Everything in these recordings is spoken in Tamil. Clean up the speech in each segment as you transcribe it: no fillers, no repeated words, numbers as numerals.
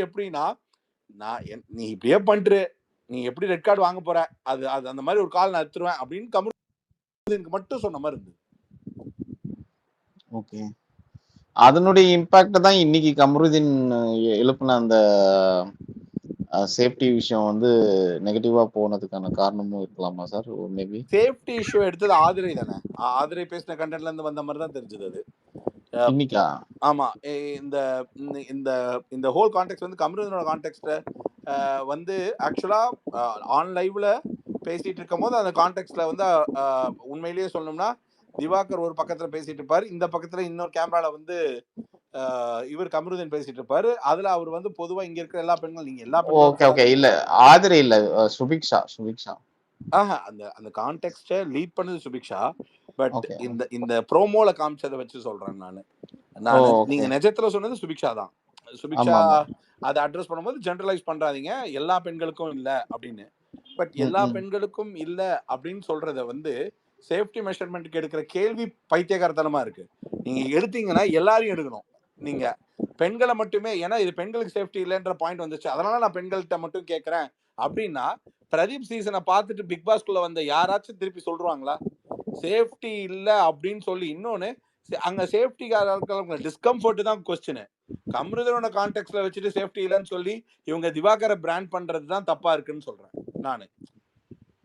எப்படின்னா, நீ இப்படியே பண்று, நீ எப்படி ரெட் கார்டு வாங்க போற, அது அது அந்த மாதிரி ஒரு கால் நான் எடுத்துருவேன் அப்படின்னு கமருதீனுக்கு மட்டும் சொன்ன மாதிரி இருந்தது. ஓகே, அதனுடைய இம்பாக்ட் தான் இன்னைக்கு கமருதீன் எழுப்பின அந்த சேஃப்டி விஷயம் வந்து நெகட்டிவா போனதுக்கான காரணமும் இருக்கலாமா சார்? மேபி சேஃப்டி இஷ்யூ எடுத்தது ஆதிரை தானே, ஆதிரை பேசின கண்டென்ட்ல இருந்து வந்த மாதிரி தான் தெரிஞ்சது அது. இன்னைக்கா? ஆமா, இந்த இந்த இந்த ஹோல் கான்டெக்ட் வந்து கமருதீனோட கான்டெக்ட்ல வந்து ஆக்சுவலா ஆன் லைவ்ல பேசிட்டு இருக்கும் போது அந்த கான்டெக்ட்ல வந்து உண்மையிலேயே சொல்லணும்னா திவாகர் ஒரு பக்கத்துல பேசிட்டு இருப்பாரு, இந்த பக்கத்துல இன்னொரு கேமரால வந்து இவர் கமருதீன் பேசிட்டு இருப்பாரு. அதுல அவர் வந்து பொதுவா இங்க இருக்கிற எல்லா பெண்கள், நீங்க எல்லா ஓகே ஓகே, இல்ல ஆதிரை இல்ல, சுபிக்ஷா. அந்த அந்த கான்டெக்ஸ்ட லீட் பண்ணது சுபிக்ஷா. பட் இந்த ப்ரோமோல காமிச்சதை வச்சு சொல்றேன் நானு. நீங்க நிஜத்துல சொன்னது சுபிக்ஷா தான். சுபிக்ஷா அதை அட்ரஸ் பண்ணும்போது ஜெனரலைஸ் பண்றாதீங்க, எல்லா பெண்களுக்கும் இல்ல அப்படின்னு. பட் எல்லா பெண்களுக்கும் இல்ல அப்படின்னு சொல்றத வந்து சேஃப்டி மெஷர்மெண்ட்க்கு எடுக்கிற கேள்வி பைத்தியகாரத்தனமா இருக்கு. நீங்க எடுத்தீங்கன்னா எல்லாரையும் எடுக்கணும். நீங்க பெண்களை மட்டுமே, ஏன்னா இது பெண்களுக்கு சேஃப்டி இல்லைன்ற பாயிண்ட் வந்துச்சு, அதனால நான் பெண்கள்கிட்ட மட்டும் கேட்கறேன் அப்படின்னா, பிரதீப் சீசனை பார்த்துட்டு பிக் பாஸ்குள்ள வந்த யாராச்சும் திருப்பி சொல்றாங்களா சேஃப்டி இல்ல அப்படின்னு சொல்லி? இன்னொன்னு, அங்க சேஃப்டிக்காரங்க டிஸ்கம்ஃபர்ட் தான் கொஸ்டின். கமருதீனோட கான்டெக்ட்ல வச்சுட்டு சேஃப்டி இல்லைன்னு சொல்லி இவங்க திவாகரை பிராண்ட் பண்றது தான் தப்பா இருக்குன்னு சொல்றேன்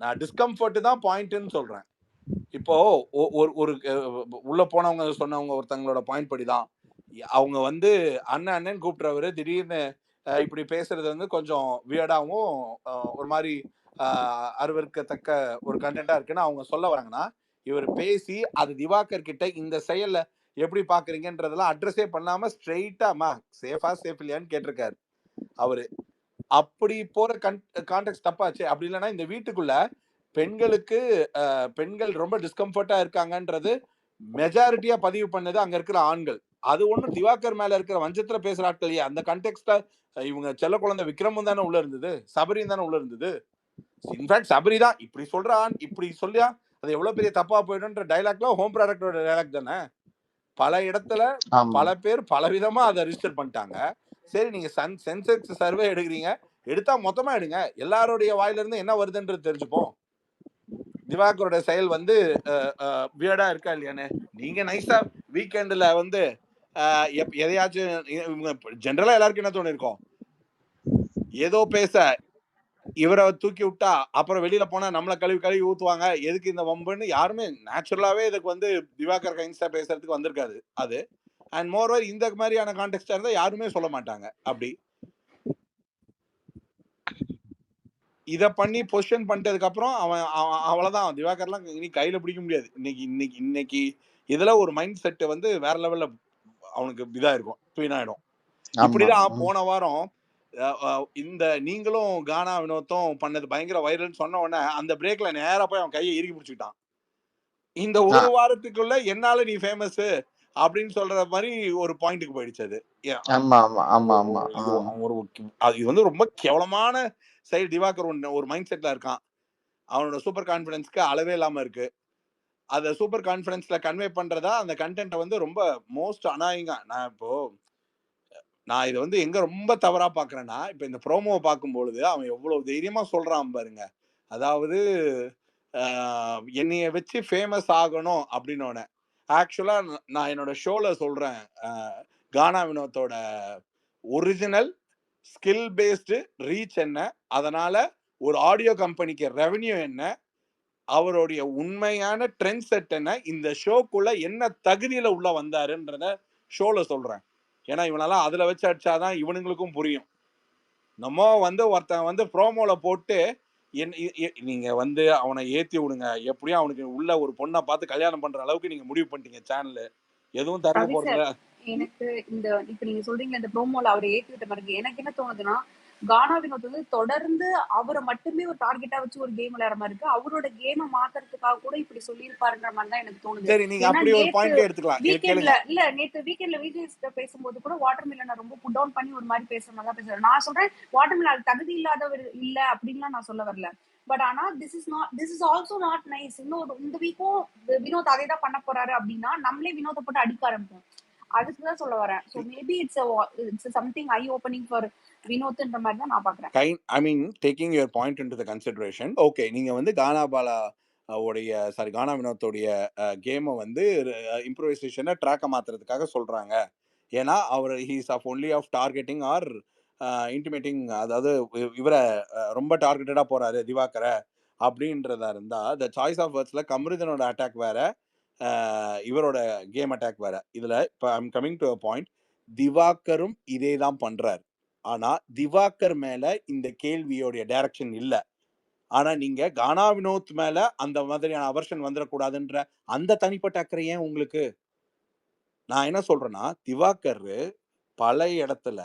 நான் டிஸ்கம்ஃபர்ட் தான் பாயிண்ட்னு சொல்றேன். இப்போ ஒரு உள்ள போனவங்க சொன்னவங்க ஒருத்தங்களோட பாயிண்ட் படிதான், அவங்க வந்து அண்ணன் கூப்பிடுறவரு திடீர்னு இப்படி பேசுறது வந்து கொஞ்சம் வியர்டாவும் ஒரு மாதிரி அருவருக்கத்தக்க ஒரு கண்டென்ட்டா இருக்குன்னு அவங்க சொல்ல வராங்கன்னா, இவர் பேசி அது திவாகர் கிட்ட இந்த செயல்ல எப்படி பாக்குறீங்கன்றதெல்லாம் அட்ரஸே பண்ணாம ஸ்ட்ரெயிட்டா சேஃபா சேஃப் இல்லையான்னு கேட்டிருக்காரு அவரு. அப்படி போற கான்டெக்ட் தப்பாச்சு. அப்படி இல்லைன்னா இந்த வீட்டுக்குள்ள பெண்கள் ரொம்ப டிஸ்கம்ஃபர்ட்டா இருக்காங்கன்றது மெஜாரிட்டியா பதிவு பண்ணது அங்க இருக்கிற ஆண்கள். அது ஒண்ணு திவாகர் மேல இருக்கிற வஞ்சத்துல பேசுற ஆட்கள். அந்த கான்டெக்ட்ல இவங்க செல்ல குழந்தை விக்ரமும் தானே உள்ள இருந்தது, சபரியும் தானே உள்ள இருந்தது. இன்ஃபேக்ட் சபரி தான் இப்படி சொல்ற ஆண் இப்படி சொல்லியா அது எவ்வளவு பெரிய தப்பா போயிடும்ன்ற டைலாக்லாம் ஹோம் ப்ராடக்டோட டைலாக் தானே. பல இடத்துல பல பேர் பலவிதமா அதை ரிஜிஸ்டர் பண்ணிட்டாங்க. சரி, நீங்க சென்செக்ஸ் சர்வே எடுக்கிறீங்க, எடுத்தா மொத்தமா எடுங்க, எல்லாருடைய வாயில இருந்து என்ன வருதுன்றது தெரிஞ்சுப்போம். திவாகரோட செயல் வந்து வியர்டா இருக்கா இல்லையானு. நீங்க நைஸா வீக்கெண்ட்ல வந்து எதையாச்சும் ஜெனரலா எல்லாருக்கும் என்ன தோணு இருக்கும், ஏதோ பேச இவரை தூக்கி விட்டா அப்புறம் வெளியில போனா நம்மளை கழுவி ஊத்துவாங்க, எதுக்கு இந்த வம்புன்னு யாருமே நேச்சுரலாவே இதுக்கு வந்து திவாகர் கைன்ஸ்டா பேசுறதுக்கு வந்திருக்காது அது. அண்ட் மோரோவர் இந்த மாதிரியான கான்டெக்ஸ்டா இருந்தா யாருமே சொல்ல மாட்டாங்க. அப்படி இத பண்ணி பொசிஷன் பண்ணிட்டதுக்கு அப்புறம் அவன் அவ்வளவுதான், திவாகர்லாம் இனி கையில பிடிக்க முடியாது. இன்னைக்கு இதுல ஒரு மைண்ட் செட் வந்து வேற லெவல்ல அவனுக்கு இதா இருக்கும், ட்வீன் ஆயிடும். இப்படிதான் போன வாரம் இந்த நீங்களும் கானா வினோத்தும் பண்ணது பயங்கர வைரல்னு சொன்ன உடனே அந்த பிரேக்ல நேரா போய் அவன் கையை இறுக்கி பிடிச்சிட்டான். இந்த ஒரு வாரத்துக்குள்ள என்னால நீ ஃபேமஸ் அப்படின்னு சொல்ற மாதிரி ஒரு பாயிண்ட்டுக்கு போயிடுச்சு அது. இது வந்து ரொம்ப கேவலமான சைடு. திவாகர் ஒரு மைண்ட் செட்ல இருக்கான், அவனோட சூப்பர் கான்பிடன்ஸ்க்கு அளவே இல்லாம இருக்கு. அத சூப்பர் கான்பிடன்ஸ்ல கன்வே பண்றதா அந்த கண்டென்ட் வந்து ரொம்ப மோஸ்ட் அனாயிங்கா. நான் இதை வந்து எங்க ரொம்ப தவறா பாக்குறேன்னா, இப்ப இந்த ப்ரோமோவை பார்க்கும்பொழுது அவன் எவ்வளவு தைரியமா சொல்றான் பாருங்க. அதாவது என்னைய வச்சு ஃபேமஸ் ஆகணும் அப்படின்னு. ஆக்சுவலா நான் என்னோட ஷோல சொல்றேன், கானா வினோத்தோட ஒரிஜினல் ஸ்கில் பேஸ்டு ரீச் என்ன, அதனால ஒரு ஆடியோ கம்பெனிக்கு ரெவென்யூ என்ன, அவருடைய உண்மையான ட்ரெண்ட் செட் என்ன, இந்த ஷோக்குள்ள என்ன தகுதியில உள்ள வந்தாருன்றத ஷோல சொல்றேன். ஏன்னா இவனெல்லாம் அதுல வச்சு அடிச்சாதான் இவனுங்களுக்கும் புரியும். நம்ம வந்து ஒருத்தன் வந்து ப்ரோமோல போட்டு நீங்க வந்து அவனை ஏத்தி விடுங்க, எப்படியும் அவனுக்கு உள்ள ஒரு பொண்ணை பார்த்து கல்யாணம் பண்ற அளவுக்கு நீங்க முடிவு பண்ணிட்டீங்க சேனல், எதுவும் தர போறதுல. எனக்கு இந்த இப்ப நீங்க சொல்றீங்க இந்த ப்ரோமோல அவரை ஏத்தி விட்ட மாதிரி எனக்கு என்ன தோணுதுன்னா, கானா வினோத் வந்து தொடர்ந்து அவரை மட்டுமே ஒரு டார்கெட்டா வச்சு ஒரு கேம் விளையாடுற மாதிரி இருக்கு. அவரோட கேமை மாத்துறதுக்காக கூட இப்படி சொல்லியிருப்பாருன்ற மாதிரி தான் எனக்கு தோணுது. நேத்து வீக்கெண்ட்ல விஜய் பேசும்போது கூட வாட்டர் மில்லனை ரொம்ப புட் டவுன் பண்ணி ஒரு மாதிரி பேசுற மாதிரி தான் பேசுறாரு. நான் சொல்றேன் வாட்டர் மில்லன் தகுதி இல்லாதவர் இல்ல அப்படின்லாம் நான் சொல்ல வரல. பட் ஆனா this is also not nice. இன்னும் இந்த வீக்கும் வினோத் அதே தான் பண்ண போறாரு அப்படின்னா நம்மளே வினோத்தை போட்டு அடிக்க ஆரம்பிப்போம். அதுக்குதான் சொல்ல வரேன். So maybe it's something I opening for வினோத்ன்ற மாதிரி தான் நான் பாக்குறேன். I mean taking your point into the consideration. Okay, நீங்க வந்து கானா பாலா உடைய கானா வினோத்தோடைய கேமை வந்து இம்ப்ரூவைசேஷனை ட்ராக்கை மாத்துறதுக்காக சொல்றாங்க. ஏன்னா அவர் he's off only off targeting or intimidating, அதாவது இவரை ரொம்ப டார்கெட்டடா போறாரு திவாகரை அப்படின்றதா இருந்தா, த சாய்ஸ் ஆஃப் வேர்ட்ஸ்ல கமருதனோட அட்டாக் வேற, இவரோட கேம் அட்டாக் வேற. இதுல இப்போ I'm coming to a point, திவாகரும் இதே தான் பண்றாரு. ஆனா திவாகர் மேல இந்த கேள்வியோடைய டைரக்ஷன் இல்ல. ஆனா நீங்க கானா வினோத் மேல அந்த மாதிரியான அவர்ஷன் வந்துடக்கூடாதுன்ற அந்த தனிப்பட்ட அக்கறை ஏன் உங்களுக்கு? நான் என்ன சொல்றேன்னா, திவாகர் பல இடத்துல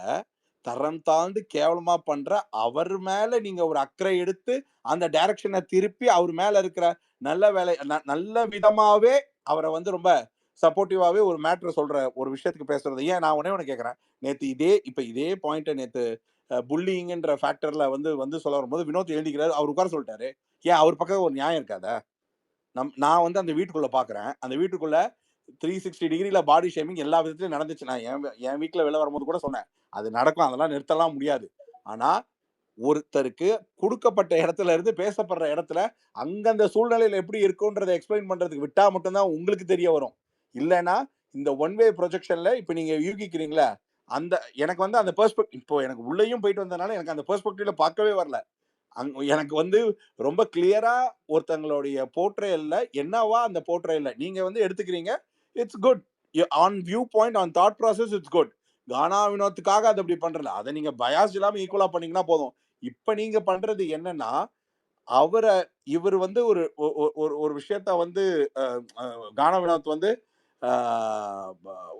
தரம் தாழ்ந்து கேவலமா பண்ற அவர் மேல நீங்க ஒரு அக்கறை எடுத்து அந்த டைரக்ஷனை திருப்பி அவர் மேல இருக்கிற நல்ல வேலை நல்ல விதமாவே அவரை வந்து ரொம்ப சப்போர்ட்டிவாவே ஒரு மேட்ரு சொல்ற ஒரு விஷயத்துக்கு பேசுறது. ஏன் நான் ஒண்ணு கேட்கறேன், நேத்து இதே பாயிண்ட் நேத்து புல்லிங்ன்ற ஃபேக்டர்ல வந்து சொல்ல வரும்போது வினோத் எழுதிக்கிறாரு, அவர் உட்கார சொல்லிட்டாரு. ஏன் அவர் பக்கம் ஒரு நியாயம் இருக்காதா? நான் வந்து அந்த வீட்டுக்குள்ள பாக்குறேன், அந்த வீட்டுக்குள்ள 360 டிகிரில பாடி ஷேமிங் எல்லா விதத்திலும் நடந்துச்சு. நான் என் வீட்டுல வெளில வரும்போது கூட சொன்னேன், அது நடக்கும், அதெல்லாம் நிறுத்தலாம் முடியாது. ஆனா ஒருத்தருக்கு கொடுக்கப்பட்ட இடத்துல இருந்து பேசப்படுற இடத்துல அந்தந்த சூழ்நிலையில எப்படி இருக்குன்றதை எக்ஸ்பிளைன் பண்றதுக்கு விட்டா மட்டும்தான் உங்களுக்கு தெரிய வரும். இல்லைன்னா இந்த ஒன் வே ப்ரொஜெக்ஷன்ல இப்ப நீங்க யூகிக்கிறீங்களா, அந்த எனக்கு வந்து அந்த பெர்ஸ்பெக்டிவ் இப்போ எனக்கு உள்ளேயும் போயிட்டு வந்தனால எனக்கு அந்த பெர்ஸ்பெக்டிவ்ல பார்க்கவே வரல. எனக்கு வந்து ரொம்ப கிளியரா ஒருத்தங்களுடைய போர்ட்ரேயல்ல என்னவா அந்த போர்ட்ரேயல்ல நீங்க வந்து எடுத்துக்கிறீங்க, it's good. On view point, on thought process it's good. Gaana வினோத்துக்காக அதை அப்படி பண்றல, அதை நீங்க பயாஸ் இல்லாம ஈக்குவலா பண்ணீங்கன்னா போதும். இப்ப நீங்க பண்றது என்னன்னா, அவரை இவர் வந்து ஒரு ஒரு விஷயத்த வந்து கானா வினோத் வந்து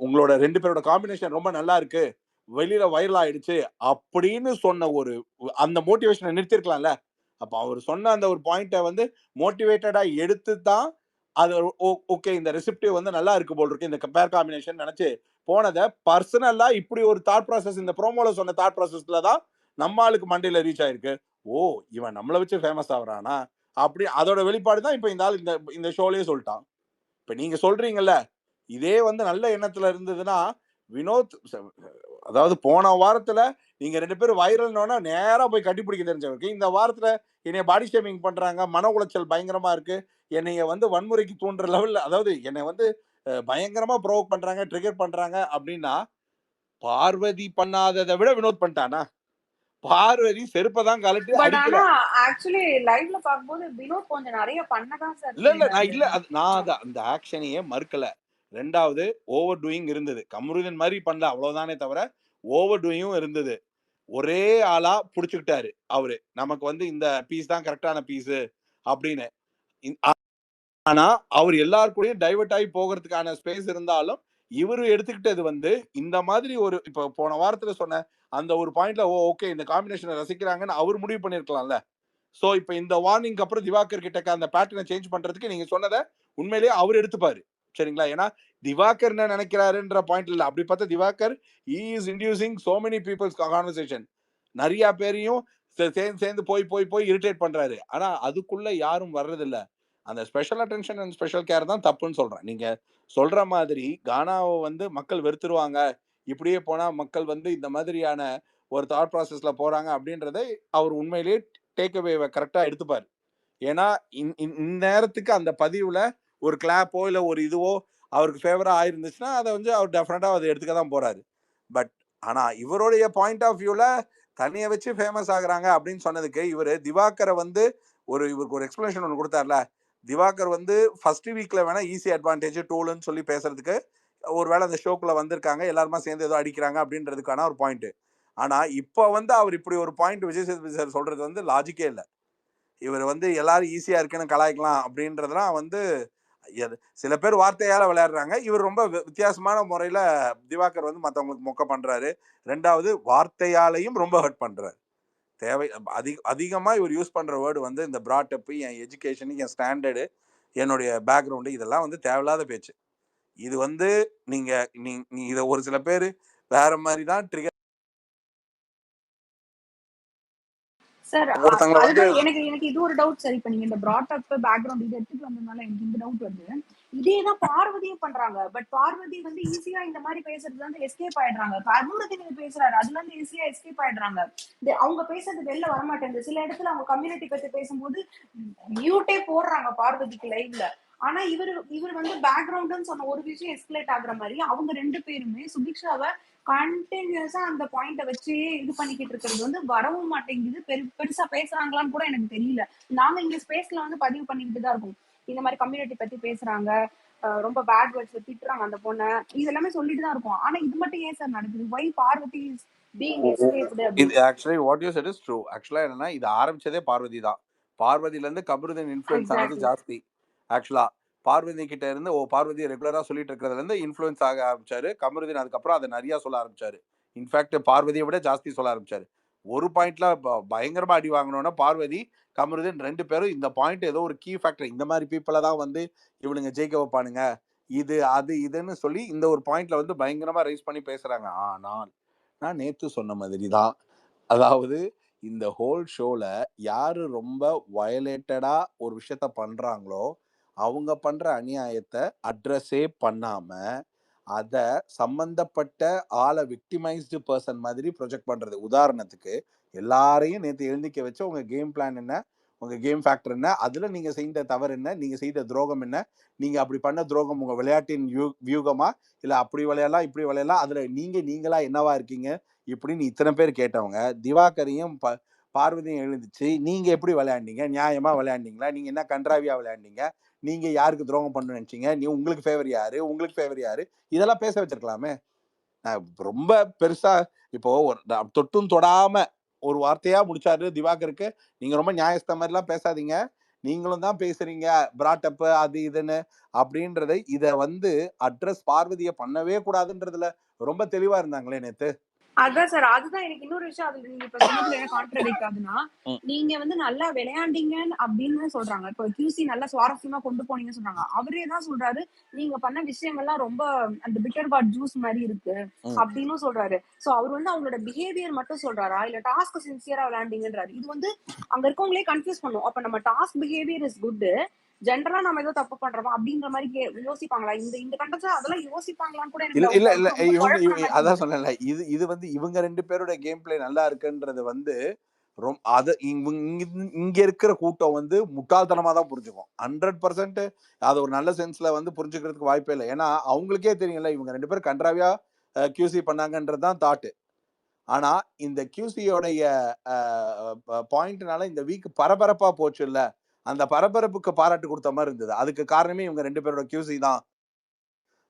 உங்களோட 2 பேரோட காம்பினேஷன் ரொம்ப நல்லா இருக்கு, வெளியில வைரல் ஆயிடுச்சு அப்படின்னு சொன்ன ஒரு அந்த மோட்டிவேஷனை நிறுத்திருக்கலாம்ல. அப்ப அவர் சொன்ன அந்த ஒரு பாயிண்ட வந்து மோட்டிவேட்டடா எடுத்து தான் அது ஓகே இந்த ரெசிப்டிவ் வந்து நல்லா இருக்கு போல் இருக்கு, இந்த பேர் காம்பினேஷன் நினைச்சு போனதை பர்சனலா இப்படி ஒரு தாட் ப்ராசஸ் இந்த ப்ரோமோல சொன்ன தாட் ப்ராசஸ்ல தான் நம்ம ஆளுக்கு மண்டையில ரீச் ஆயிருக்கு. ஓ, இவன் நம்மளை வச்சு ஃபேமஸ் ஆகுறானா அப்படி அதோட வெளிப்பாடு தான் இப்ப இந்த ஆள் இந்த ஷோலயே சொல்லிட்டான். இப்ப நீங்க சொல்றீங்கல்ல, இதே வந்து நல்ல எண்ணத்துல இருந்ததுன்னா வினோத், அதாவது போன வாரத்துல நீங்க 2 பேரும் வைரல்னோன்னா நேரா போய் கட்டிப்பிடிக்க தெரிஞ்சவருக்கு, இந்த வாரத்துல என்னைய பாடி ஷேமிங் பண்றாங்க, மன உளைச்சல் பயங்கரமா இருக்கு, என்னைய வந்து வன்முறைக்கு தூண்டுற லெவல்ல, அதாவது என்னை வந்து பயங்கரமா ப்ரோவோக் பண்றாங்க, ட்ரிகர் பண்றாங்க அப்படின்னா, பார்வதி பண்ணாததை விட வினோத் பண்ணிட்டானா? பார்வதி செருப்பதான் கலட்டி பட் அடிக்கல. ஆனா ஆக்சுவலி லைவ்ல பாக்கும்போது வினோத் கொஞ்சம் நிறைய பண்ணதான் சார் இல்ல நான் செய்றாரு. நான் அந்த ஆக்ஷனையே மறுக்கல. 2வது ஓவர் டூயிங் இருந்தது. கமருதீன் மாதிரி பண்ணல அவ்வளவுதானே தவிர ஓவர் டூயிங்கும் இருந்தது. ஒரே ஆளா புடிச்சுக்கிட்டாரு அவரு, நமக்கு வந்து இந்த பீஸ் தான் கரெக்டான பீஸ் அப்படின்னு. ஆனா அவர் எல்லார் கூடயும் டைவர்ட் ஆகி போகிறதுக்கான ஸ்பேஸ் இருந்தாலும் இவரு எடுத்துக்கிட்டது வந்து இந்த மாதிரி ஒரு, இப்ப போன வாரத்துல சொன்ன அந்த ஒரு பாயிண்ட்ல ஓகே இந்த காம்பினேஷனை ரசிக்கிறாங்கன்னு அவர் முடிவு பண்ணிருக்கலாம்ல. சோ இப்ப இந்த வார்னிங்க்கு அப்புறம் திவாகர் கிட்ட அந்த பேட்டர்னை சேஞ்ச் பண்றதுக்கு நீங்க சொன்னதை உண்மையிலேயே அவர் எடுத்துப்பாரு. சரிங்களா? ஏன்னா திவாகர் என்ன நினைக்கிறாருன்ற பாயிண்ட் இல்ல. அப்படி பார்த்தா Diwakar is inducing so many peoples conversation, நிறைய பேரையும் சேர்ந்து சேர்ந்து போய் இரிட்டேட் பண்றாரு. ஆனா அதுக்குள்ள யாரும் வர்றதில்ல. அந்த special attention and special care தான் தப்புன்னு சொல்றேன். நீங்க சொல்ற மாதிரி கானாவை வந்து மக்கள் வெறுத்துருவாங்க, இப்படியே போனா மக்கள் வந்து இந்த மாதிரியான ஒரு தாட் ப்ராசஸ்ல போறாங்க அப்படின்றதை அவர் உண்மையிலேயே டேக் அவே கரெக்டா எடுத்துப்பாரு. ஏன்னா இந்நேரத்துக்கு அந்த பதிவுல ஒரு கிளாப்போ இல்ல ஒரு இதுவோ அவருக்கு ஃபேவரா ஆயிருந்துச்சுன்னா அதை வந்து அவர் டெஃபினட்டா அதை எடுத்துக்க தான் போறாரு. பட் ஆனா இவருடைய பாயிண்ட் ஆஃப் வியூல தனியை வச்சு ஃபேமஸ் ஆகுறாங்க அப்படின்னு சொன்னதுக்கு இவரு திவாகரை வந்து இவருக்கு ஒரு எக்ஸ்பிளனேஷன் ஒன்று கொடுத்தார்ல. திவாகர் வந்து ஃபர்ஸ்ட் வீக்ல வேணா ஈஸி அட்வான்டேஜ் டூல்னு சொல்லி பேசுறதுக்கு ஒருவேளை அந்த ஷோக்குள்ள வந்திருக்காங்க, எல்லாருமா சேர்ந்து ஏதோ அடிக்கிறாங்க அப்படின்றதுக்கான ஒரு பாயிண்ட். ஆனா இப்ப வந்து அவர் இப்படி ஒரு பாயிண்ட் விஜய் சேதுபதி சார் சொல்றது வந்து லாஜிக்கே இல்லை. இவர் வந்து எல்லாரும் ஈஸியா இருக்குன்னு கலாய்க்கலாம் அப்படின்றதுலாம் வந்து சில பேர் வார்த்தையால விளையாடுறாங்க. இவர் ரொம்ப வித்தியாசமான முறையில திவாகர் வந்து மற்றவங்களுக்கு மொக்க பண்றாரு. 2வது வார்த்தையாலையும் ரொம்ப ஹர்ட் பண்றாரு. தேவை அதிகமா இவர் யூஸ் பண்ற வேர்டு வந்து இந்த பிராட் அப், என் எஜுகேஷன், என் ஸ்டாண்டர்டு, என்னுடைய பேக்ரவுண்டு, இதெல்லாம் வந்து தேவையில்லாத பேச்சு. இது வந்து நீங்க இதை ஒரு சில பேர் வேற மாதிரி தான் ட்ரிகர். சார் ஒருத்தங்களை வந்து அதுதான் எனக்கு எனக்கு இது ஒரு டவுட் சார். இப்ப நீங்க இந்த பிராட் அப் பேக்ரவுண்ட் இது எடுத்துட்டு வந்ததுனால எனக்கு இந்த டவுட் வருது. இதேதான் பார்வதியும் பண்றாங்க. பட் பார்வதி வந்து ஈஸியா இந்த மாதிரி பேசுறது வந்து எஸ்கேப் ஆயிடுறாங்க. அருணகிரி பேசுறாரு, அதுல இருந்து ஈஸியா எஸ்கேப் ஆயிடுறாங்க. அவங்க பேசுறது வெளில வரமாட்டேங்குது. சில இடத்துல அவங்க கம்யூனிட்டி பத்தி பேசும்போது மியூட்டே போடுறாங்க பார்வதிக்கு லைவ்ல. ஆனா இவர் வந்து பேக்ரவுண்ட்னு சொன்ன ஒரு விஷயம் எஸ்கலேட் ஆகுற மாதிரி அவங்க 2 பேருமே சுபிக்ஷாவை கண்டினியூஸா அந்த பாயிண்ட வச்சு இது பண்ணிக்கிட்டு இருக்கிறது வந்து வரவும் மாட்டேங்குது. பெருசா பேசுறாங்களான்னு கூட எனக்கு தெரியல. நாங்க இங்க ஸ்பேஸ்ல வந்து பதிவு பண்ணிக்கிட்டு தான் இருக்கோம். இந்த மாதிரி கம்யூனிட்டி பத்தி பேசுறாங்க, ரொம்ப பேட் வேர்ட்ஸ் திட்டுறாங்க அந்த பொண்ணை, இது எல்லாமே சொல்லிட்டு தான் இருக்கும். ஆனா இது மட்டும் ஏன் சார் நடக்குது? வை பார்வதி இஸ் பீயிங் எஸ்கேப்டு இது அப்படி? Actually what you said is true. ஆக்சுவலா என்னன்னா இது ஆரம்பிச்சதே பார்வதி தான். பார்வதியில இருந்து கமருதீன் இன்ஃப்ளூயன்ஸ் ஆனது எக்ஸாக்ட்லி. ஜாஸ்தி. ஆக்சுவலா பார்வதி கிட்ட இருந்து பார்வதி ரெகுலரா சொல்லிட்டு இருக்கிறதுல இருந்து இன்ஃப்ளூயன்ஸ் ஆக ஆரம்பிச்சாரு கமருதீன். அதுக்கப்புறம் அதை நிறைய சொல்ல ஆரம்பிச்சாரு. இன்ஃபேக்ட் பார்வதியை விட ஜாஸ்தி சொல்ல ஆரம்பிச்சாரு. ஒரு பாயிண்ட்ல பயங்கரமா அடி வாங்கினோன்னா பார்வதி கமருதீன் 2 பேரும் இந்த பாயிண்ட் ஏதோ ஒரு கீ ஃபேக்டர், இந்த மாதிரி பீப்புளை தான் வந்து இவனுங்க ஜெயிக்க வைப்பானுங்க, இது அது இதுன்னு சொல்லி இந்த ஒரு பாயிண்ட்ல வந்து பயங்கரமா ரைஸ் பண்ணி பேசுறாங்க. ஆனால் நான் நேத்து சொன்ன மாதிரி தான், அதாவது இந்த ஹோல் ஷோல யாரு ரொம்ப வயலேட்டடா ஒரு விஷயத்த பண்றாங்களோ அவங்க பண்ற அநியாயத்தை அட்ரஸே பண்ணாம அத சம்பந்தப்பட்ட ஆளை விக்டிமைஸ்டு பர்சன் மாதிரி ப்ரொஜெக்ட் பண்றது. உதாரணத்துக்கு எல்லாரையும் நேற்று எழுந்திக்க வச்சு உங்க கேம் பிளான் என்ன, உங்க கேம் ஃபேக்டர் என்ன, அதுல நீங்க செய்த தவறு என்ன, நீங்க செய்த துரோகம் என்ன, நீங்க அப்படி பண்ண துரோகம் உங்க விளையாட்டின் வியூகமா, இல்ல அப்படி விளையாடலாம் இப்படி விளையாடலாம், அதுல நீங்களா என்னவா இருக்கீங்க இப்படின்னு இத்தனை பேர் கேட்டவங்க திவாகரையும் பார்வதியும் எழுந்துச்சு நீங்க எப்படி விளையாண்டீங்க, நியாயமா விளையாண்டீங்களா, நீங்க என்ன கன்றாவியா விளையாண்டீங்க, நீங்க யாருக்கு துரோகம் பண்ணணும்னு நினைச்சீங்க, நீ உங்களுக்கு ஃபேவர் யாரு, உங்களுக்கு ஃபேவர் யாரு, இதெல்லாம் பேச வச்சிருக்கலாமே. ரொம்ப பெருசா இப்போ தொட்டும் தொடாம ஒரு வார்த்தையா முடிச்சாரு திவாகருக்கு. நீங்க ரொம்ப நியாயஸ்த மாதிரி எல்லாம் பேசாதீங்க, நீங்களும் தான் பேசுறீங்க பிராட்டப் அது இதுன்னு அப்படின்றதை இத வந்து அட்ரஸ் பார்வதியை பண்ணவே கூடாதுன்றதுல ரொம்ப தெளிவா இருந்தாங்களே நேத்து. அதான் சார். அதுதான் எனக்கு இன்னொரு விஷயம் அதுல நீங்க இப்ப சொன்னதுல என்ன கான்ட்ரடிக்ட் ஆகுதுன்னா, நீங்க வந்து நல்லா விளையாண்டீங்க அப்படின்னு சொல்றாங்க. இப்போ QC நல்லா சுவாரஸ்யமா கொண்டு போனீங்கன்னு சொல்றாங்க. அவரே தான் சொல்றாரு, நீங்க பண்ண விஷயங்கள்லாம் ரொம்ப அந்த பிட்டர் பாட் ஜூஸ் மாதிரி இருக்கு அப்படின்னு சொல்றாரு. சோ அவர் வந்து அவங்களோட பிஹேவியர் மட்டும் சொல்றாரா, இல்ல டாஸ்க் சின்சியரா விளையாண்டீங்கன்றாரு? இது வந்து அங்க இருக்கவங்களே கன்ஃபியூஸ் பண்ணும். அப்ப நம்ம டாஸ்க் பிஹேவியர் இஸ் குட், ஜென்ரலா நம்ம ஏதோ தப்பு பண்றோமா அப்படின்ற மாதிரி யோசிப்பாங்களா? இந்த இந்த கண்டென்ட்ல அதெல்லாம் யோசிப்பாங்களான்னு கூட எனக்கு இல்ல டவுட் இல்ல ஆகுது. ரொம்ப குழப்பற மாதிரி அதான் இருக்கு. சொன்னேன்ல, இது வந்து இவங்க 2 பேரோட கேம் பிளே நல்லா இருக்குன்றது வந்து அது இங்க இருக்கிற கூட்டம் வந்து முட்டாள்தனமா தான் புரிஞ்சுக்கும். 100% அது ஒரு நல்ல சென்ஸ்ல வந்து புரிஞ்சுக்கிறதுக்கு வாய்ப்பே இல்லை. ஏன்னா அவங்களுக்கே தெரியல இவங்க 2 பேரும் கன்றாவியா QC பண்ணாங்கன்றது தான் தாட்டு. ஆனா இந்த QCயோடைய பாயிண்ட்னால இந்த வீக் பரபரப்பா போச்சு இல்ல, அந்த பரபரப்புக்கு பாராட்டு கொடுத்த மாதிரி இருந்தது. அதுக்கு காரணமே இவங்க 2 பேரோட QC தான்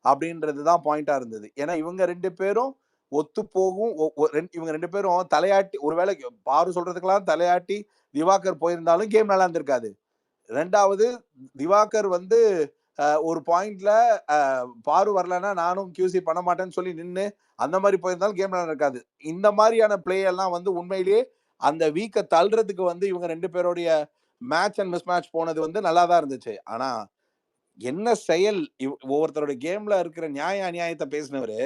அப்படின்றது தான் பாயிண்டா இருந்தது. ஏன்னா இவங்க 2 பேரும் ஒத்து போகும். இவங்க 2 பேரும் தலையாட்டி, ஒருவேளை பாரு சொல்றதுக்கெல்லாம் தலையாட்டி திவாகர் போயிருந்தாலும் கேம் நல்லா இருந்திருக்காது. 2வது திவாகர் வந்து ஒரு பாயிண்ட்ல பாரு வரலன்னா நானும் QC பண்ண மாட்டேன்னு சொல்லி நின்று அந்த மாதிரி போயிருந்தாலும் கேம் நல்லா இருக்காது. இந்த மாதிரியான பிளே எல்லாம் வந்து உண்மையிலேயே அந்த வீக்கை தள்ளுறதுக்கு வந்து இவங்க 2 பேருடைய மேட்ச் அண்ட் மிஸ் மேட்ச் போனது வந்து நல்லா தான் இருந்துச்சு. ஆனா என்ன செயல், ஒவ்வொருத்தரோட கேம்ல இருக்கிற நியாய அநியாயத்தை பேசினவரு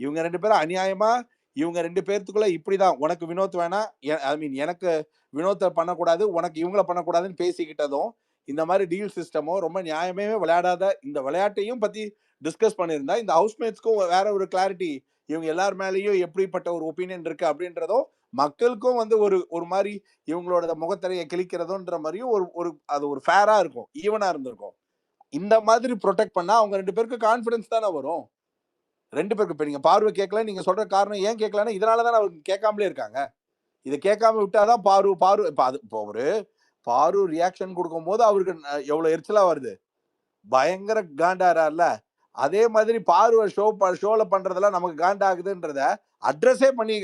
இவங்க 2 பேரும் அநியாயமா இவங்க 2 பேர்த்துக்குள்ள இப்படிதான் உனக்கு வினோத் வேணா, ஐ மீன் எனக்கு வினோத்தை பண்ணக்கூடாது, உனக்கு இவங்கள பண்ணக்கூடாதுன்னு பேசிக்கிட்டதும் இந்த மாதிரி டீல் சிஸ்டமோ ரொம்ப நியாயமே விளையாடாத இந்த விளையாட்டையும் பத்தி டிஸ்கஸ் பண்ணியிருந்தா இந்த ஹவுஸ்மேட்ஸ்க்கும் வேற ஒரு கிளாரிட்டி, இவங்க எல்லார் மேலேயும் எப்படிப்பட்ட ஒரு ஒப்பீனியன் இருக்கு அப்படின்றதும் மக்களுக்கும் வந்து ஒரு மாதிரி இவங்களோட முகத்திரையை கிழிக்கிறதுன்ற மாதிரியும் ஒரு அது ஒரு ஃபேரா இருக்கும், ஈவனா இருந்திருக்கும். இந்த மாதிரி ப்ரொடெக்ட் பண்ணா அவங்க 2 பேருக்கு கான்ஃபிடன்ஸ் தானே வரும். 2 பேருக்கு இப்ப நீங்க பார்வை கேட்கல, நீங்க சொல்ற காரணம் ஏன் கேட்கலன்னா இதனால தானே அவங்க கேட்காமலே இருக்காங்க. இதை கேட்காம விட்டாதான் பாரு இப்ப அது இப்போ ஒரு பாரு ரியாக்ஷன் கொடுக்கும்போது அவருக்கு எவ்வளவு எரிச்சலா வருது, பயங்கர காண்டாரார்ல. அதே மாதிரி பார்வை ஷோல பண்றதெல்லாம் நமக்கு காண்டாகுதுன்றத அட்ரஸே பண்ணி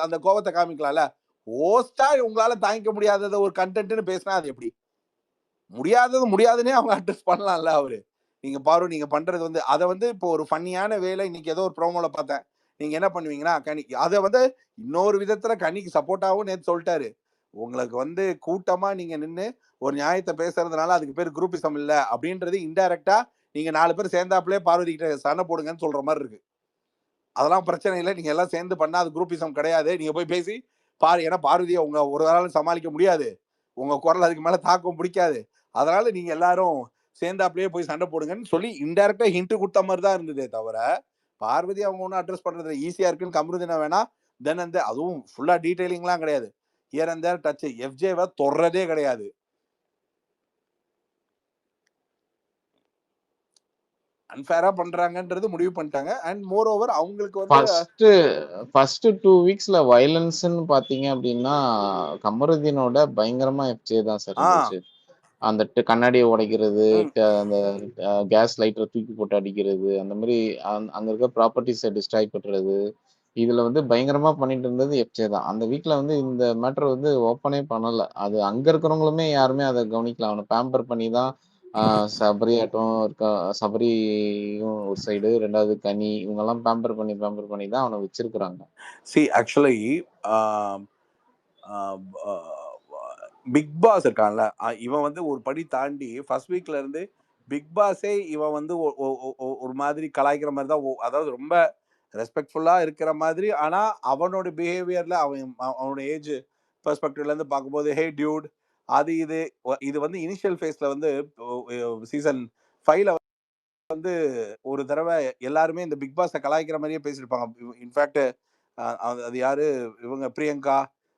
அந்த கோபத்தை காமிக்கலாம்ல. ஹோஸ்டா உங்களால தாங்கிக்க முடியாதத ஒரு கண்டென்ட்னு பேசினா அது எப்படி முடியாதுன்னே அவங்க அட்ரஸ் பண்ணலாம்ல. அவரு நீங்க பாரு நீங்க பண்றது வந்து அதை வந்து இப்போ ஒரு ஃபன்னியான வேலை இன்னைக்கு ஏதோ ஒரு ப்ரோமோல பார்த்தேன். நீங்க என்ன பண்ணுவீங்கன்னா கனிக்கு அதை வந்து இன்னொரு விதத்துல கனிக்கு சப்போர்ட்டாவும் நேற்று சொல்லிட்டாரு. உங்களுக்கு வந்து கூட்டமா நீங்க நின்று ஒரு நியாயத்தை பேசுறதுனால அதுக்கு பேர் குரூப்பிசம் இல்ல அப்படின்றது இன்டைரக்டா நீங்க 4 பேர் சேர்ந்தாப்புலே பார்வதி கிட்ட சண்டை போடுங்கன்னு சொல்ற மாதிரி இருக்கு. அதெல்லாம் பிரச்சனை இல்லை, நீங்க எல்லாம் சேர்ந்து பண்ணா அது குரூப்பிசம் கிடையாது, நீங்க போய் பேசி ஏன்னா பார்வதியை உங்க ஒரு நாளும் சமாளிக்க முடியாது, உங்க குரல் அதுக்கு மேல தாக்கம் பிடிக்காது, அதனால நீங்க எல்லாரும் சேர்ந்தாப்லயே போய் சண்டை போடுங்கன்னு சொல்லி இன்டைரக்டா ஹிண்ட் கொடுத்த மாதிரி தான் இருந்ததே தவிர பார்வதி அவங்க ஒன்றும் அட்ரஸ் பண்றது ஈஸியா இருக்குன்னு கமருதினா வேணா தென் அந்த அதுவும் ஃபுல்லா டீடைலிங்லாம் கிடையாது, ஹியர் அண்ட் தேர் டச். எஃப்ஜேவை தொடுறதே கிடையாது. அன்ஃபேரா பண்றாங்கன்றது முடிவு பண்ணிட்டாங்க. அண்ட் மோர் ஓவர் அவங்களுக்கு வந்து ஃபர்ஸ்ட் 2 வீக்ஸ்ல வயலன்ஸ்ன்னு பாத்தீங்க அப்படின்னா கமருதீனோட பயங்கரமா எஃப்ஜே தான் சார் இருந்துச்சு. அந்த கண்ணாடியை உடைக்கிறது, அந்த கேஸ் லைட்டரை தூக்கி போட்டு அடிக்கிறது, அந்த மாதிரி அங்க இருக்க ப்ராப்பர்ட்டிஸை டிஸ்ட்ராய் பண்றது, இதுல வந்து பயங்கரமா பண்ணிட்டு இருந்தது எஃப்ஜே தான். அந்த வீக்ல வந்து இந்த மேட்டர் வந்து ஓப்பனே பண்ணல. அது அங்க இருக்கிறவங்களுமே யாருமே அதை கவனிக்கல. அவனை பேம்பர் பண்ணி தான் சபரி ஆட்டம் இருக்கா, சபரியும் ஒரு சைடு, ரெண்டாவது கனி, இவங்கெல்லாம் பேம்பர் பண்ணி தான் அவனை வச்சிருக்கிறாங்க. சி ஆக்சுவலி பிக் பாஸ் இருக்கான்ல, இவன் வந்து ஒரு படி தாண்டி ஃபர்ஸ்ட் வீக்ல இருந்து பிக் பாஸே இவன் வந்து ஒரு மாதிரி கலாய்க்கிற மாதிரி தான், அதாவது ரொம்ப ரெஸ்பெக்ட்ஃபுல்லா இருக்கிற மாதிரி. ஆனா அவனோட பிஹேவியர்ல அவனோட ஏஜ் பெர்ஸ்பெக்டிவ்ல இருந்து பார்க்கும்போது ஹே டியூட் அது இது வந்து இனிஷியல் ஃபேஸ்ல வந்து சீசன் 5ல வந்து ஒரு தடவை எல்லாருமே இந்த பிக் பாஸை கலாய்க்கிற மாதிரியே பேசியிருப்பாங்க. இன்ஃபேக்ட் அது யாரு இவங்க பிரியங்கா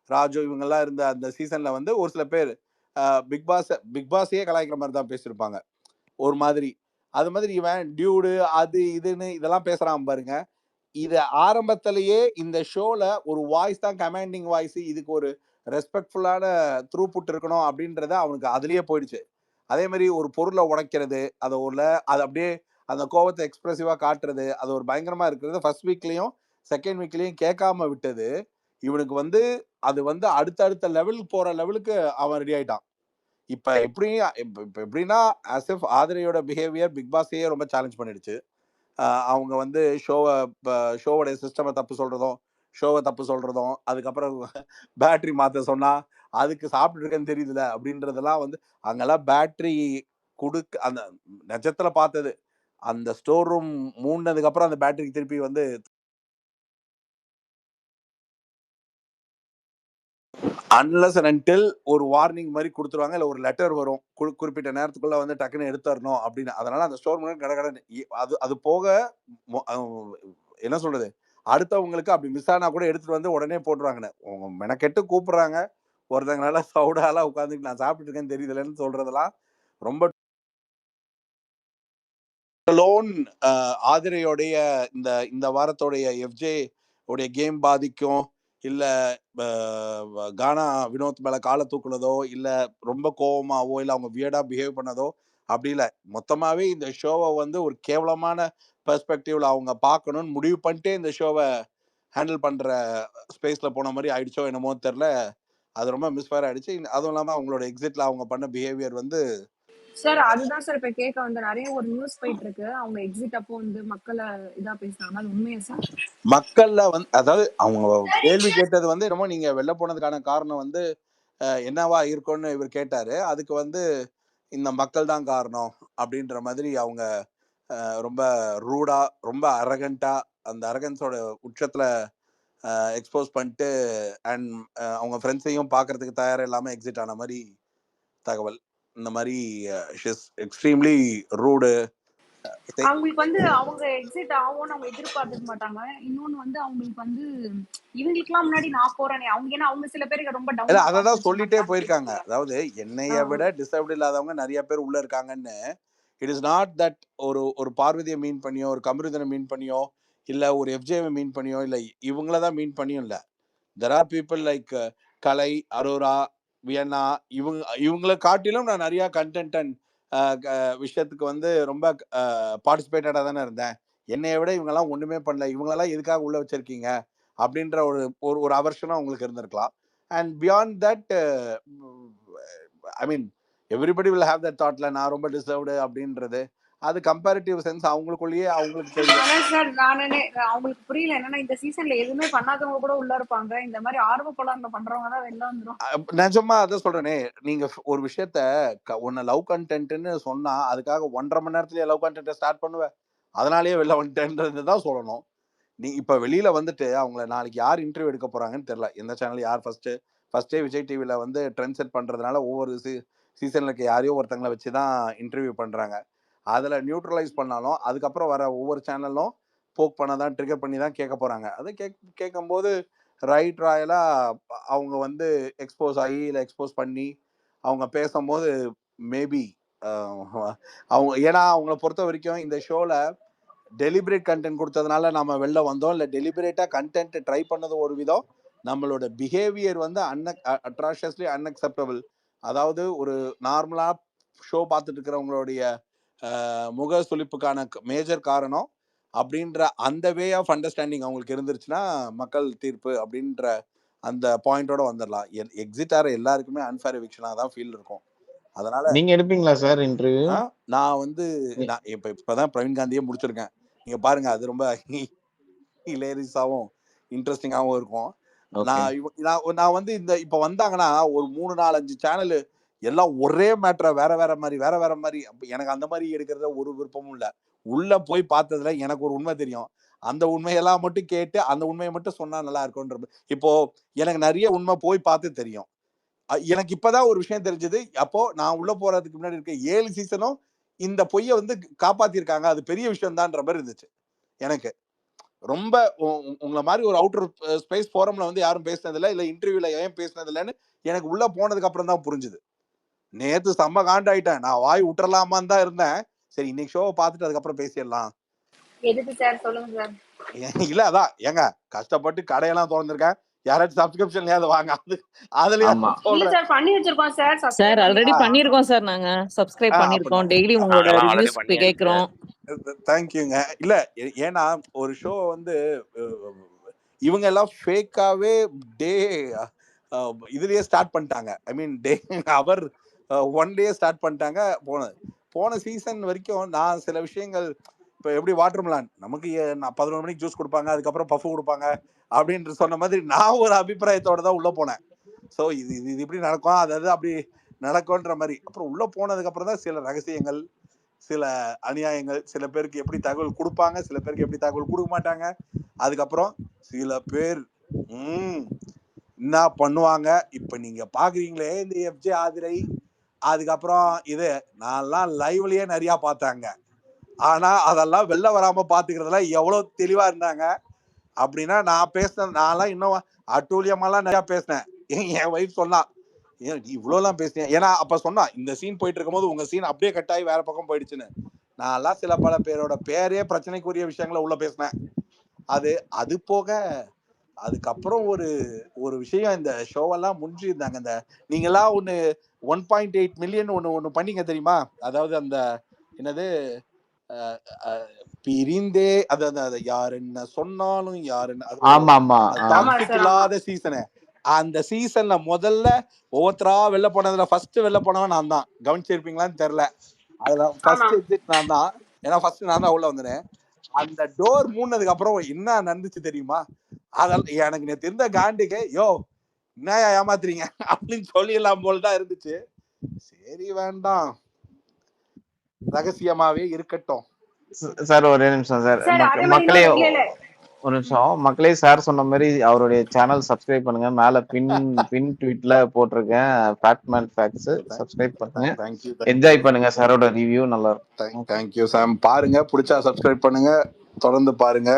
ராஜு இவங்கெல்லாம் இருந்த அந்த சீசன்ல வந்து ஒரு சில பேர் பிக் பாஸையே கலாய்க்கிற மாதிரி தான் பேசியிருப்பாங்க ஒரு மாதிரி. அது மாதிரி இவன் டியூடு அது இதுன்னு இதெல்லாம் பேசுறான் பாருங்க. இது ஆரம்பத்திலேயே இந்த ஷோல ஒரு வாய்ஸ் தான் கமாண்டிங் வாய்ஸ், இதுக்கு ஒரு ரெஸ்பெக்ட்ஃபுல்லான த்ரூ புட் இருக்கணும் அப்படின்றத அவனுக்கு அதுலயே போயிடுச்சு. அதே மாதிரி ஒரு பொருளை உடைக்கிறது, அது அப்படியே அந்த கோவத்தை எக்ஸ்பிரசிவா காட்டுறது, அது ஒரு பயங்கரமா இருக்கிறது ஃபர்ஸ்ட் வீக்லயும் செகண்ட் வீக்லயும் கேட்காம விட்டது. இவனுக்கு வந்து அது வந்து அடுத்தடுத்த லெவல் போற லெவலுக்கு அவன் ரெடி ஆயிட்டான். இப்ப எப்படின்னா ஆஸ் இஃப் ஆதிரையோட பிஹேவியர் பிக் பாஸையே ரொம்ப சேலஞ்ச் பண்ணிடுச்சு. அவங்க வந்து ஷோவோடைய சிஸ்டமை தப்பு சொல்றதும் அதுக்கப்புறம் பேட்டரி மாத்த சொன்னா அதுக்கு சாப்பிட்டு இருக்கேன்னு தெரியுதுல அப்படின்றதெல்லாம் வந்து அங்கெல்லாம் பேட்டரி அந்த நட்சத்திர பார்த்தது அந்த ஸ்டோர் ரூம் மூடினதுக்கு அப்புறம் அந்த பேட்டரிக்கு திருப்பி வந்து அன்லஸ் அண்ட் அன்டில் ஒரு வார்னிங் மாதிரி கொடுத்துருவாங்க, இல்லை ஒரு லெட்டர் வரும் குறிப்பிட்ட நேரத்துக்குள்ள வந்து டக்குன்னு எடுத்துடணும் அப்படின்னு. அதனால அந்த ஸ்டோர் மூலம் அது போக என்ன சொல்றது, அடுத்தவங்களுக்கு அப்படி மிஸ் ஆனா கூட எடுத்துட்டு வந்து உடனே போட்டுருவாங்கன்னு உங்க மெனக்கெட்டு கூப்பிடுறாங்க. ஒருத்தங்களால சவுடால உட்காந்துட்டு நான் சாப்பிட்டு இருக்கேன்னு தெரியுதுலன்னு சொல்றதெல்லாம் ரொம்ப லோன். ஆதிரையோடைய இந்த வாரத்தோடைய எஃப்ஜே உடைய கேம் பாதிக்கும், இல்ல கானா வினோத் மேல காலை தூக்குனதோ, இல்ல ரொம்ப கோவமாவோ, இல்ல அவங்க வியர்டா பிஹேவ் பண்ணதோ அப்படி இல்லை. மொத்தமாவே இந்த ஷோவை வந்து ஒரு கேவலமான பெர்ஸ்பெக்டிவ்ல அவங்க பார்க்கணும்னு முடிவு பண்ணிட்டே இந்த ஷோவை ஹேண்டில் பண்ற ஸ்பேஸ்ல போன மாதிரி ஆயிடுச்சோ என்னமோ தெரியல. அது ரொம்ப மிஸ்ஃபயர் ஆயிடுச்சு. அதுவும் இல்லாம அவங்களோட எக்ஸிட்ல அவங்க பண்ண பிஹேவியர் வந்து சார் அதுதான் சார் இப்ப கேட்க வந்து நிறைய ஒரு நியூஸ் போயிட்டு இருக்கு. அவங்க எக்ஸிட் அப்போ வந்து மக்களை இதா பேசுறாங்க, அது உண்மையா சார்? மக்கள்ல வந்து அதாவது அவங்க கேள்வி கேட்டது வந்து என்னமோ நீங்க வெளில போனதுக்கான காரணம் வந்து என்னவா இருக்கும்னு இவர் கேட்டாரு. அதுக்கு வந்து இந்த மக்கள் தான் காரணம் அப்படின்ற மாதிரி அவங்க ரொம்ப ரூடா ரொம்ப அரகண்டா அந்த அரகன்ஸோட உச்சத்துல எக்ஸ்போஸ் பண்ணிட்டு அண்ட் அவங்க ஃப்ரெண்ட்ஸையும் பார்க்கறதுக்கு தயாரா இல்லாம எக்ஸிட் ஆன மாதிரி தகவல். இந்த மாதிரி எக்ஸ்ட்ரீம்லி ரூடு. அவங்களுக்கு வந்து அவங்க எக்ஸிட் ஆகும்னு அவங்க எதிர்பார்த்துக்க மாட்டாங்க. இன்னொன்னு வந்து அவங்களுக்கு வந்து இவங்களுக்குலாம் முன்னாடி நான் போறேனே அவங்க, ஏன்னா அவங்க சில பேருக்கு ரொம்ப டவுன் அதான் சொல்லிட்டே போயிருக்காங்க. அதாவது என்னைய விட டிசபிள் இல்லாதவங்க நிறைய பேர் உள்ள இருக்காங்கன்னு. இட் இஸ் நாட் தட் ஒரு பார்வதியை மீன் பண்ணியோ, ஒரு கமருதனை மீன் பண்ணியோ, இல்ல ஒரு எஃப்ஜேவை மீன் பண்ணியோ, இல்ல இவங்கள தான் மீன் பண்ணியும் இல்ல. There are people like Kalai, Arora, Vienna, இவங்களை காட்டிலும் நான் நிறைய கண்டென்ட் அண்ட் விஷயத்துக்கு வந்து ரொம்ப பார்ட்டிசிபேட்டடா தானே இருந்தேன். என்னைய விட இவங்கெல்லாம் ஒண்ணுமே பண்ணல, இவங்களெல்லாம் எதுக்காக உள்ள வச்சிருக்கீங்க அப்படின்ற ஒரு அவர்ஷனும் அவங்களுக்கு இருந்திருக்கலாம். And beyond that I mean everybody will have that தாட்ல நான் ரொம்ப டிசர்வ்டு அப்படின்றது அது கம்பேரிட்டிவ் சென்ஸ் அவங்களுக்குள்ளேயே அவங்களுக்கு தெரியும். சார் அவங்களுக்கு புரியல என்னன்னா இந்த சீசன்ல எதுவுமே பண்ணாதவங்க கூட உள்ள இருப்பாங்க, இந்த மாதிரி ஆர்வ கோளாறுல பண்றவங்க தான் வெளில வந்துரும். நிஜமா அதான் சொல்றேனே, நீங்க ஒரு விஷயத்த உன்ன லவ் கண்டென்ட்னு சொன்னா அதுக்காக 1.5 மணி நேரத்திலேயே லவ் கண்டென்ட் ஸ்டார்ட் பண்ணுவேன், அதனாலேயே வெளில வந்துட்டேன்றது தான் சொல்லணும். இப்ப வெளியில வந்துட்டு அவங்கள நாளைக்கு யார் இன்டர்வியூ எடுக்க போறாங்கன்னு தெரியல. எந்த சேனல் யார் ஃபர்ஸ்டே விஜய் டிவில வந்து ட்ரெண்ட் செட் பண்றதுனால ஒவ்வொரு சீசன்ல இருக்க யாரையோ ஒருத்தங்களை வச்சு தான் இன்டர்வியூ பண்றாங்க. அதுல நியூட்ரலைஸ் பண்ணாலும் அதுக்கப்புறம் வர ஒவ்வொரு சேனலும் போக் பண்ண தான் ட்ரிகர் பண்ணி தான் கேட்க போறாங்க. அதை கேட்கும்போது ரைட் ராயலா அவங்க வந்து எக்ஸ்போஸ் ஆகி இல்லை எக்ஸ்போஸ் பண்ணி அவங்க பேசும்போது மேபி அவங்க, ஏன்னா அவங்கள பொறுத்த வரைக்கும் இந்த ஷோல டெலிபரேட் கண்டென்ட் கொடுத்ததுனால நம்ம வெளில வந்தோம், இல்லை டெலிபரேட்டா கண்டென்ட் ட்ரை பண்ணது ஒரு விதம், நம்மளோட பிஹேவியர் வந்து அட்ராஷியஸ்லி அன்அக்செப்டபிள். அதாவது ஒரு நார்மலா ஷோ பார்த்துட்டு இருக்கிறவங்களுடைய முக சுளிப்புக்கான மேஜர் காரணம் அப்படின்ற அந்த வே ஆஃப் அண்டர்ஸ்டாண்டிங் அவங்களுக்கு இருந்துருச்சுன்னா மக்கள் தீர்ப்பு அப்படின்ற அந்த பாயிண்டோட வந்துடலாம். எக்ஸிட் ஆகிற எல்லாருக்குமே அன்ஃபேர் எவிக்ஷனாக தான் ஃபீல் இருக்கும். அதனால நீங்க எடுப்பீங்களா சார் இன்டர்வியூ? நான் வந்து இப்பதான் பிரவீன் காந்தியே முடிச்சிருக்கேன். நீங்க பாருங்க, அது ரொம்ப ஹிலேரியஸாவும் இன்ட்ரெஸ்டிங்காகவும் இருக்கும். நான் வந்து இந்த இப்ப வந்தாங்கன்னா ஒரு 3-4-5 சேனல் எல்லாம் ஒரே மேட்டரை வேற வேற மாதிரி எனக்கு அந்த மாதிரி எடுக்கிறத ஒரு விருப்பமும் இல்லை. உள்ள போய் பார்த்ததுல எனக்கு ஒரு உண்மை தெரியும். அந்த உண்மையெல்லாம் மட்டும் கேட்டு அந்த உண்மையை மட்டும் சொன்னா நல்லா இருக்கும்ன்ற. இப்போ எனக்கு நிறைய உண்மை போய் பார்த்து தெரியும். எனக்கு இப்பதான் ஒரு விஷயம் தெரிஞ்சது. அப்போ நான் உள்ள போறதுக்கு முன்னாடி இருக்க 7 சீசனும் இந்த பொய்யை வந்து காப்பாத்திருக்காங்க. அது பெரிய விஷயம் தான்ற மாதிரி இருந்துச்சு எனக்கு. ரொம்ப உங்களை மாதிரி ஒரு அவுட்டர் ஸ்பேஸ் ஃபோரம்ல வந்து யாரும் பேசினதில்லை, இல்லை இன்டர்வியூல ஏன் பேசினதில்லைன்னு எனக்கு உள்ள போனதுக்கு அப்புறம் தான் புரிஞ்சுது. நேத்து செம்ம காண்டாயிட்டேன். நான் வாய் விட்டுறலாமான்னு தான் இருந்தேன். சரி, இன்னைக்கு ஷோவை பார்த்துட்டு அதுக்கப்புறம் பேசிடலாம். எதுக்கு சார் சொல்லுங்க சார். இல்ல அதான் ஏங்க, கஷ்டப்பட்டு கடையெல்லாம் திறந்திருக்கேன். யாராச்சும் சப்ஸ்கிரிப்ஷன்லயாவது வாங்க. அதுலயே சார் பண்ணி வச்சிருக்கோம் சார். சார் ஆல்ரெடி பண்ணிருக்கோம் சார். நாங்க சப்ஸ்கிரைப் பண்ணிருக்கோம். டெய்லி உங்களோட ரிவ்யூஸ் கேக்குறோம். தேங்க்யூங்க. இல்ல ஏன்னா ஒரு ஷோ வந்து இவங்க எல்லாம் ஃபேக்காவே டே இதுலயே ஸ்டார்ட் பண்ணிட்டாங்க. ஐ மீன் டே அவர் 1 டே ஸ்டார்ட் பண்ணிட்டாங்க. போன சீசன் வரைக்கும் நான் சில விஷயங்கள், இப்போ எப்படி வாட்டர் மிலான் நமக்கு 11 மணிக்கு ஜூஸ் கொடுப்பாங்க, அதுக்கப்புறம் பஃப் கொடுப்பாங்க அப்படின்னு சொன்ன மாதிரி நான் ஒரு அபிப்பிராயத்தோட தான் உள்ள போனேன். ஸோ இது இப்படி நடக்கும், அதாவது அப்படி நடக்கும்ன்ற மாதிரி. அப்புறம் உள்ள போனதுக்கு அப்புறம் தான் சில ரகசியங்கள், சில அநியாயங்கள், சில பேருக்கு எப்படி தகவல் கொடுப்பாங்க, சில பேருக்கு எப்படி தகவல் கொடுக்க மாட்டாங்க. அதுக்கப்புறம் சில பேர் என்ன பண்ணுவாங்க. இப்ப நீங்க பாக்குறீங்களே இந்த எஃப்ஜே ஆதிரை, அதுக்கப்புறம் இது நான்லாம் லைவ்லயே நிறைய பார்த்தாங்க. ஆனா அதெல்லாம் வெளில வராம பாத்துக்கிறதுல எவ்வளவு தெளிவா இருந்தாங்க அப்படின்னா, நான் பேசினேன், நான்லாம் இன்னும் அட்டூழியமாலாம் நிறைய பேசினேன். என் ஒய்ஃப் சொன்னா, ஏன் இவ்வளோலாம் பேசினேன், ஏன்னா அப்ப சொன்னா இந்த சீன் போயிட்டு இருக்கும் போது உங்க சீன் அப்படியே கட் ஆகி வேற பக்கம் போயிடுச்சுன்னு. நான்லாம் சில பல பேரோட பேரே பிரச்சனைக்குரிய விஷயங்களை உள்ள பேசினேன். அது போக அதுக்கப்புறம் ஒரு விஷயம், இந்த ஷோவெல்லாம் முடிஞ்சிருந்தாங்க. இந்த நீங்கெல்லாம் ஒன்று 1.8 மில்லியன் ஒன்று பண்ணீங்க தெரியுமா? அதாவது அந்த என்னது பிரிந்தே அது யார் என்ன சொன்னாலும் இல்லாத சீசனு. அந்த சீசன்ல முதல்ல ஒவ்வொருத்தரா வெளில போனதுல ஃபர்ஸ்ட் வெளில போனவன் நான் தான். கவனிச்சிருப்பீங்களான்னு தெரியல. அதுல ஃபர்ஸ்ட் எக்ஸிட் நான் தான். ஏன்னா ஃபர்ஸ்ட் நான் தான் உள்ள வந்தேன். அந்த டோர் மூடினதுக்கு அப்புறம் என்ன நடந்துச்சு தெரியுமா? அதெல்லாம் எனக்கு நேற்று இருந்த காண்டிக்கு, யோ என்ன ஏமாத்துறீங்க அப்படின்னு சொல்லிடலாம் போல்தான் இருந்துச்சு. சரி வேண்டாம், ரகசியமாவே இருக்கட்டும். சார் ஒரே நிமிஷம் சார். மக்களே ஒரு நிமிஷம். மக்களே சார் சொன்ன மாதிரி அவருடைய சேனல் சப்ஸ்கிரைப் பண்ணுங்க. மேல பின் ட்வீட்ல போட்டிருக்கேன், ஃபேட்மேன் ஃபேக்ட்ஸ். சப்ஸ்கிரைப் பண்ணுங்க. என்ஜாய் பண்ணுங்க. சாரோட ரிவ்யூ நல்லா இருக்கும். தேங்க்யூ சாம். பாருங்க, பிடிச்சா சப்ஸ்கிரைப் பண்ணுங்க, தொடர்ந்து பாருங்க.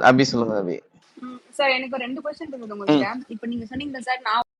அபி சொல்லுங்க. அபி சார் எனக்கு 2 क्वेश्चन இருக்குது உங்களுக்கு. இப்போ நீங்க சொன்னீங்க சார், நான்